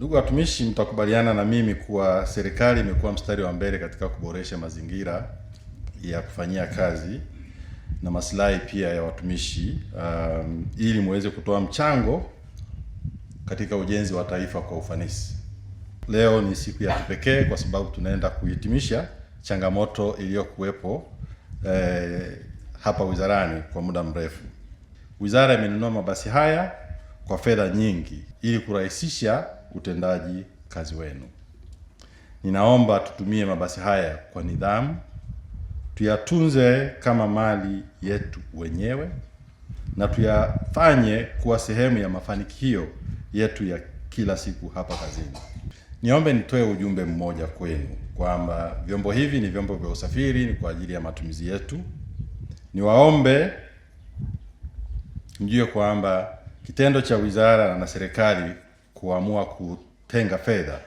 Ndugu watumishi, mtakubaliana na mimi kuwa serikali imekuwa mstari wa mbele katika kuboresha mazingira ya kufanyia kazi na maslahi pia ya watumishi ili muweze kutoa mchango katika ujenzi wa taifa kwa ufanisi. Leo ni siku ya kipekee kwa sababu tunaenda kuhitimisha changamoto iliyokuwepo hapa wizarani kwa muda mrefu. Wizara imenunua mabasi haya kwa fedha nyingi ili kurahisisha utendaji kazi wenu. Ninaomba tutumie mabasi haya kwa nidhamu, tuyatunze kama mali yetu wenyewe na tuyafanye kuwa sehemu ya mafanikio yetu ya kila siku hapa kazini. Niombe nitoe ujumbe mmoja kwenu kwamba vyombo hivi ni vyombo vya usafiri, ni kwa ajili ya matumizi yetu. Niwaombe mjue kwamba kitendo cha wizara na serikali kuamua kutenga fedha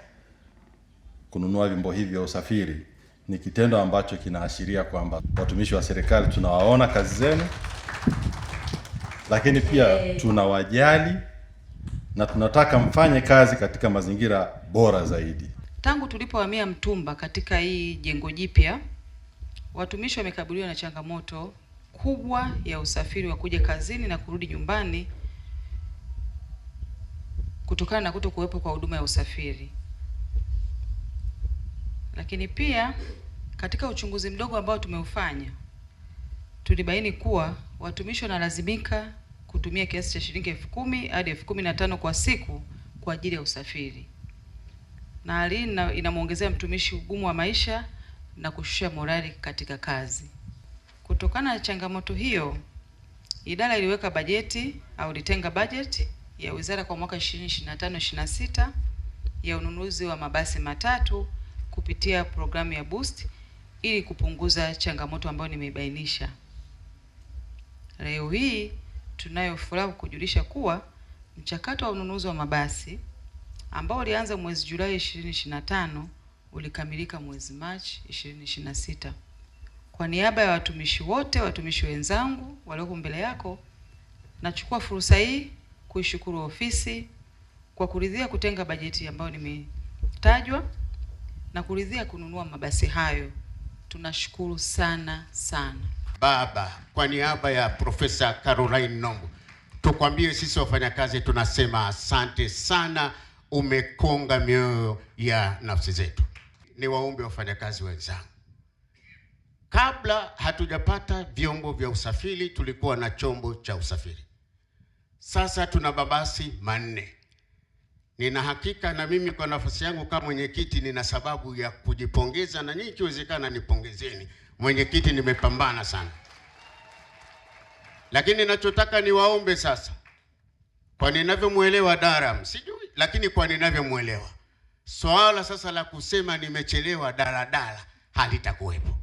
kununua vyombo hivi vya usafiri ni kitendo ambacho kinaashiria kwamba watumishi wa serikali tunawaona kazi zenu, lakini pia tunawajali na tunataka mfanye kazi katika mazingira bora zaidi. Tangu tulipohamia Mtumba katika hii jengo jipya, watumishi wamekabiliwa na changamoto kubwa ya usafiri wa kuja kazini na kurudi nyumbani kutokana na kutokuwepo kwa huduma ya usafiri. Lakini pia katika uchunguzi mdogo ambao tumeufanya, tulibaini kuwa watumishi wanalazimika kutumia kiasi cha shilingi 10,000 hadi 15,000 kwa siku kwa ajili ya usafiri, na hali hii inamuongezea mtumishi ugumu wa maisha na kushusha morali katika kazi. Kutokana na changamoto hiyo, idara iliweka bajeti au ilitenga bajeti ya wizara kwa mwaka 2025-26 ya ununuzi wa mabasi matatu kupitia programu ya Boost ili kupunguza changamoto ambayo nimebainisha. Leo hii tunayo furaha kujulisha kuwa mchakato wa ununuzi wa mabasi ambao ulianza mwezi Julai 2025 ulikamilika mwezi Machi 2026. Kwa niaba ya watumishi wote, watumishi wenzangu walioko mbele yako, nachukua fursa hii kuishukuru ofisi kwa kuridhia kutenga bajeti ambayo nimetajwa na kuridhia kununua mabasi hayo. Tunashukuru sana sana. Baba, kwa niaba ya Profesa Caroline Nombo, tukwambie sisi wafanyakazi tunasema asante sana, umekonga mioyo ya nafsi zetu. Ni waombe wafanyakazi wenzangu, kabla hatujapata vyombo vya usafiri tulikuwa na chombo cha usafiri. Sasa tuna mabasi 4. Nina hakika na mimi kwa nafasi yangu kama mwenyekiti nina sababu ya kujipongeza, na nyinyi ikiwezekana nipongezeni. Mwenyekiti, nimepambana sana. Lakini ninachotaka niwaombe sasa, kwa ninavyomuelewa Daram, sijui, lakini kwa ninavyomuelewa, swala sasa la kusema nimechelewa daladala halitakuwepo.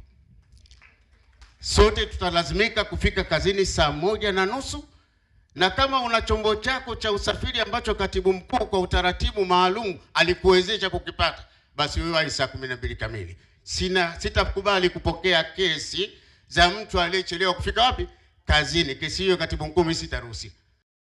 Sote tutalazimika kufika kazini saa 1:30, na kama una chombo chako cha usafiri ambacho katibu mkuu kwa utaratibu maalum alikuwezesha kukipata, basi wewe wahi saa 12 kamili. Sitakubali kupokea kesi za mtu aliyechelewa kufika wapi? Kazini. Kesi hiyo katibu mkuu mimi sitaruhusi.